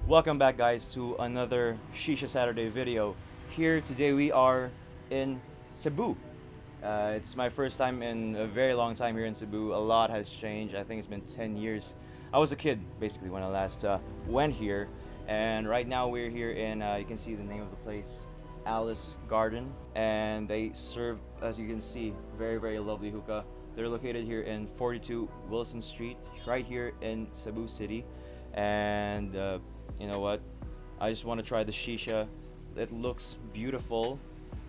Welcome back, guys, to another Shisha Saturday video. Here today we are in Cebu. It's my first time in a very long time here in Cebu. A lot has changed. I think it's been 10 years. I was a kid basically when I last went here, and right now we're here in. You can see the name of the place, Alice Garden, and they serve, as you can see, very lovely hookah. They're located here in 42 Wilson Street, right here in Cebu City, and you know what? I just want to try the shisha. It looks beautiful.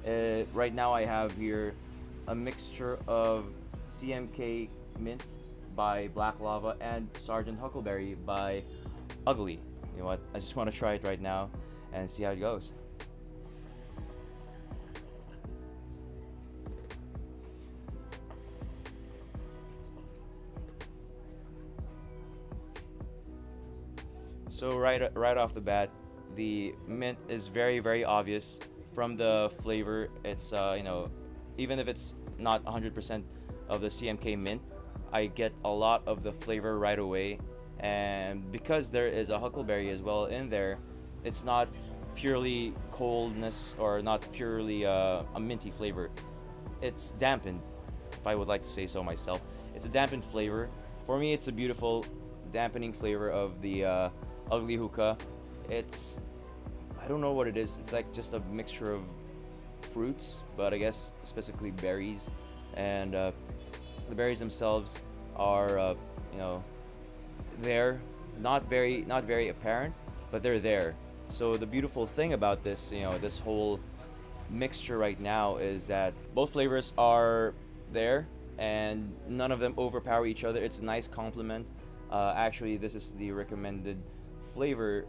Right now I have here a mixture of CMK Mint by Black Lava and Sergeant Huckleberry by Ugly. You know what? I just want to try it right now and see how it goes. So right off the bat, the mint is very obvious from the flavor. It's even if it's not 100% of the CMK mint, I get a lot of the flavor right away. And because there is a huckleberry as well in there, it's not purely coldness or not purely a minty flavor. It's dampened, if I would like to say so myself. It's a dampened flavor. For me, it's a beautiful dampening flavor of the Ugly hookah. It's, I don't know what it is. It's like just a mixture of fruits, but I guess specifically berries, and the berries themselves are there, not very apparent, but they're there. So the beautiful thing about this, this whole mixture right now is that both flavors are there and none of them overpower each other. It's a nice complement. Actually, this is the recommended flavor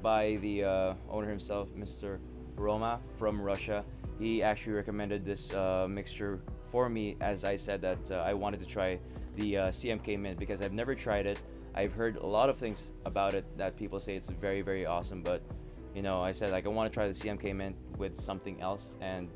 by the owner himself, Mr. Roma from Russia. He actually recommended this mixture for me, as I said that I wanted to try the CMK mint because I've never tried it. I've heard a lot of things about it that people say it's very awesome, but I said like I want to try the CMK mint with something else, and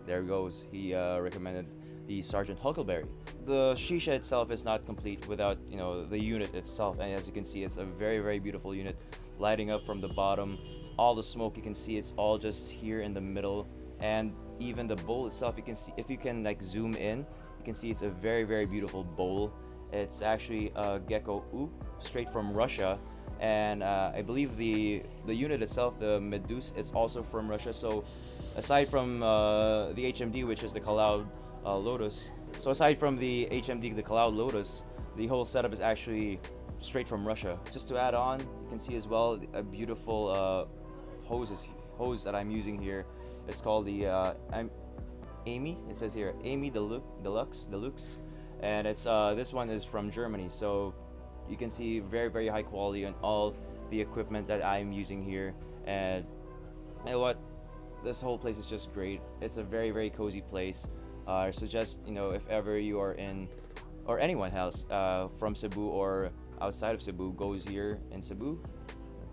there goes. He recommended the Sergeant Huckleberry. The shisha itself is not complete without the unit itself, and as you can see, it's a very beautiful unit, lighting up from the bottom. All the smoke, you can see it's all just here in the middle, and even the bowl itself, you can see, if you can like zoom in, you can see it's a very beautiful bowl. It's actually a gecko oo, straight from Russia, and I believe the unit itself, the Meduse, it's also from Russia. So aside from the HMD, which is the Cloud Lotus, so aside from the HMD, the Cloud Lotus, the whole setup is actually straight from Russia. Just to add on, you can see as well a beautiful hose that I'm using here. It's called the Amy. It says here Amy Deluxe, and it's this one is from Germany. So you can see very high quality on all the equipment that I'm using here. And you know what? This whole place is just great. It's a very cozy place. I suggest, if ever you are in, or anyone else from Cebu or outside of Cebu goes here in Cebu,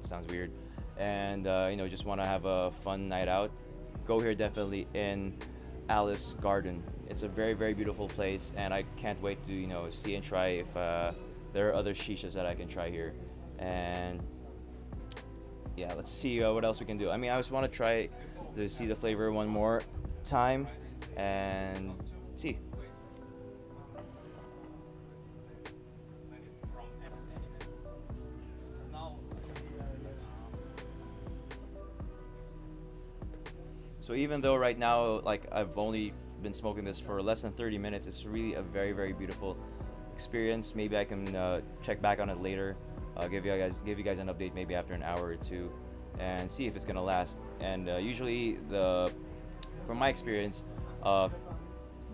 sounds weird, and just want to have a fun night out, go here definitely in Alice Garden. It's a very beautiful place, and I can't wait to see and try if there are other shishas that I can try here. And yeah, let's see what else we can do. I mean, I just want to try to see the flavor one more time and see. So even though right now, like, I've only been smoking this for less than 30 minutes, it's really a very beautiful experience. Maybe I can check back on it later, give you guys an update maybe after an hour or two, and see if it's gonna last. And usually from my experience,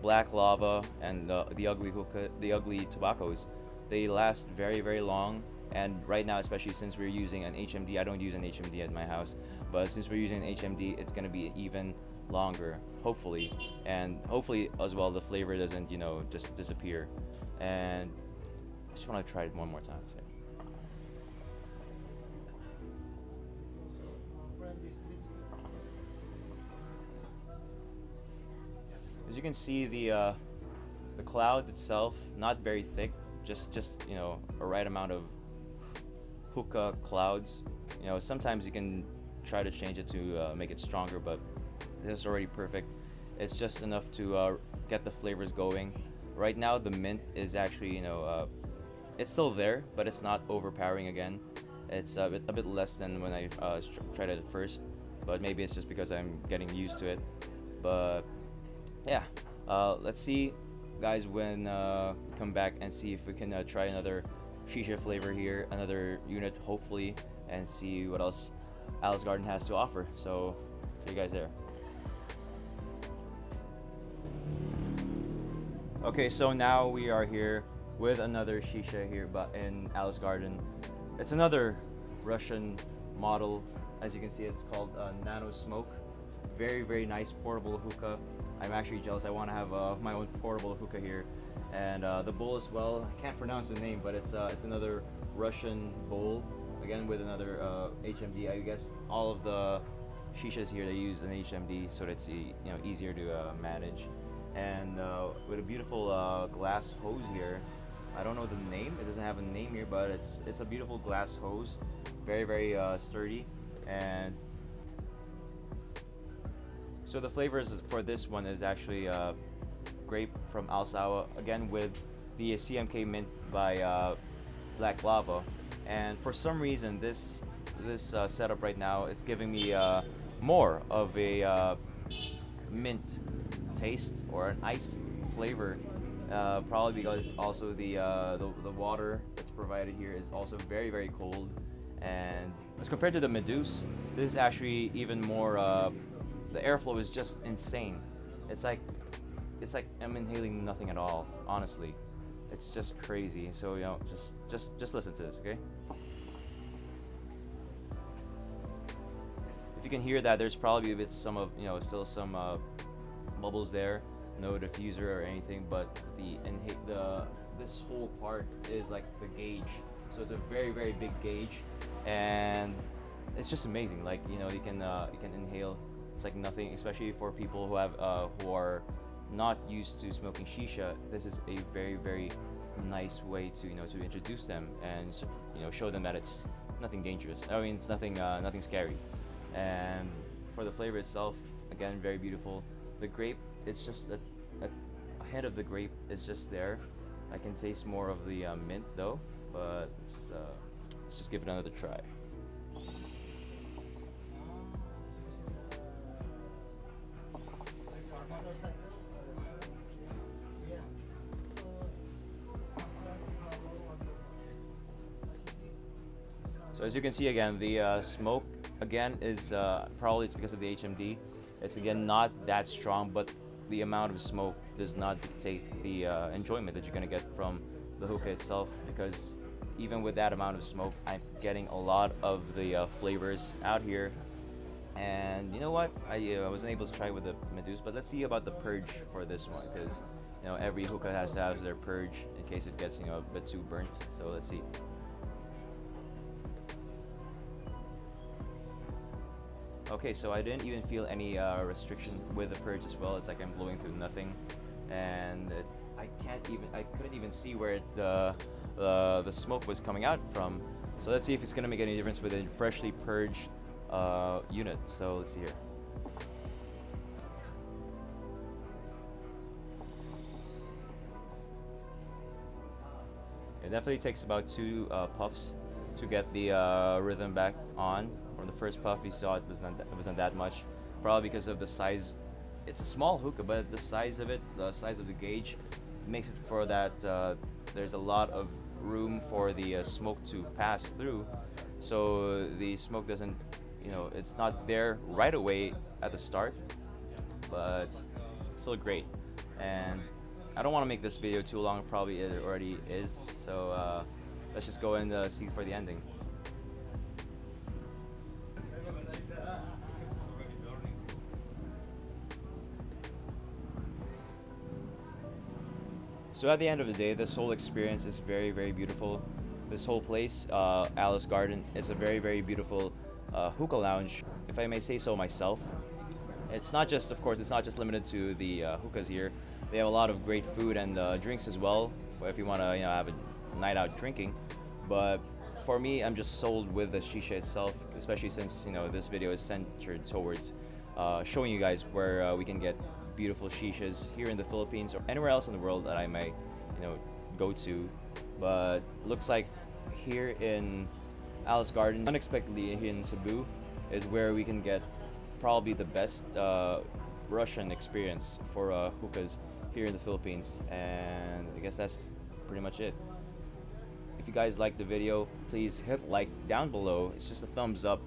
Black Lava and the Ugly hookah, the Ugly tobaccos, they last very long. And right now, especially since we're using an HMD, I don't use an HMD at my house, but since we're using an HMD, it's gonna be even longer, hopefully. And hopefully as well, the flavor doesn't just disappear. And I just want to try it one more time. As you can see, the cloud itself, not very thick, just a right amount of hookah clouds You know, sometimes you can try to change it to make it stronger, but this is already perfect. It's just enough to get the flavors going. Right now, the mint is actually, it's still there, but it's not overpowering again. It's a bit less than when I tried it at first, but maybe it's just because I'm getting used to it. But yeah, let's see, guys, when we come back and see if we can try another shisha flavor here, another unit, hopefully, and see what else Alice Garden has to offer. So, see you guys there. Okay, so now we are here with another shisha here, but in Alice Garden. It's another Russian model. As you can see, it's called Nano Smoke. Very, very nice portable hookah. I'm actually jealous. I want to have my own portable hookah here. And the bowl as well. I can't pronounce the name, but it's another Russian bowl. Again, with another HMD. I guess all of the shishas here, they use an HMD, so that it's easier to manage. And with a beautiful glass hose here. I don't know the name. It doesn't have a name here, but it's a beautiful glass hose, very, very sturdy. And so the flavors for this one is actually grape from Alsawa, again with the CMK mint by Black Lava. And for some reason, this setup right now, it's giving me more of a mint taste or an ice flavor. Probably because also the water that's provided here is also very, very cold, and as compared to the Medusa, this is actually even more. The airflow is just insane. It's like I'm inhaling nothing at all. Honestly, it's just crazy. So just listen to this, okay? If you can hear that, there's probably a bit still some bubbles there. No diffuser or anything, but this whole part is like the gauge, so it's a very, very big gauge, and it's just amazing. Like you can inhale. It's like nothing, especially for people who are not used to smoking shisha. This is a very, very nice way to to introduce them and show them that it's nothing dangerous. I mean, it's nothing scary. And for the flavor itself, again, very beautiful. The grape, it's just a hint of the grape is just there. I can taste more of the mint though, but let's just give it another try. So as you can see, again, the smoke again is probably it's because of the HMD. It's again not that strong, but the amount of smoke does not dictate the enjoyment that you're gonna get from the hookah itself, because even with that amount of smoke, I'm getting a lot of the flavors out here. And you know what? I wasn't able to try with the Medusa, but let's see about the purge for this one, because every hookah has to have their purge in case it gets a bit too burnt. So let's see. Okay, so I didn't even feel any restriction with the purge as well. It's like I'm blowing through nothing, and I couldn't even see where the smoke was coming out from. So let's see if it's gonna make any difference with a freshly purged unit. So let's see here. It definitely takes about 2 puffs to get the rhythm back on. From the first puff, you saw it wasn't that much, probably because of the size. It's a small hookah, but the size of the gauge, makes it for that there's a lot of room for the smoke to pass through, so the smoke doesn't, it's not there right away at the start, but it's still great. And I don't want to make this video too long. Probably it already is. So let's just go and see for the ending. So at the end of the day, this whole experience is very, very beautiful. This whole place, Alice Garden, is a very, very beautiful hookah lounge, if I may say so myself. It's not just, of course, it's not just limited to the hookahs here. They have a lot of great food and drinks as well, if you want to have a night out drinking. But for me, I'm just sold with the shisha itself, especially since, you know, this video is centered towards showing you guys where we can get beautiful shishas here in the Philippines or anywhere else in the world that I may, you know, go to. But looks like here in Alice Garden, unexpectedly here in Cebu, is where we can get probably the best Russian experience for hookahs here in the Philippines. And I guess that's pretty much it. If you guys like the video, please hit like down below. It's just a thumbs up,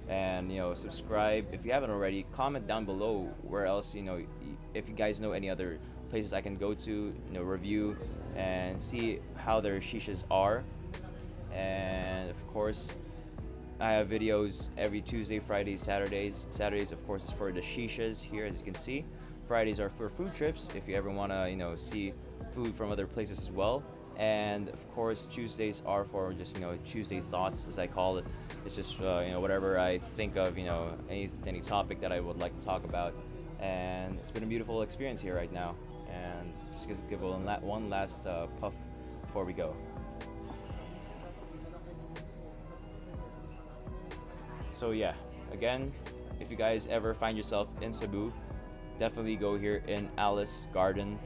and, you know, subscribe if you haven't already. Comment down below where else, you know, if you guys know any other places I can go to, you know, review and see how their shishas are. And of course, I have videos every Tuesday, Fridays, Saturdays. Saturdays, of course, is for the shishas here, as you can see. Fridays are for food trips, if you ever want to, you know, see food from other places as well. And of course, Tuesdays are for just, you know, Tuesday thoughts, as I call it. It's just, you know, whatever I think of, you know, any topic that I would like to talk about. And it's been a beautiful experience here right now. And just give one last puff before we go. So yeah, again, if you guys ever find yourself in Cebu, definitely go here in Alice Garden.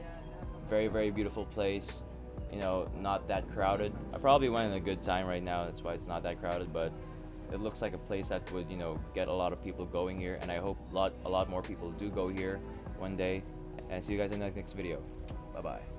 Very, very beautiful place. You know, not that crowded. I probably went in a good time right now, that's why it's not that crowded, but it looks like a place that would, you know, get a lot of people going here, and I hope a lot more people do go here one day. And see you guys in the next video. Bye bye.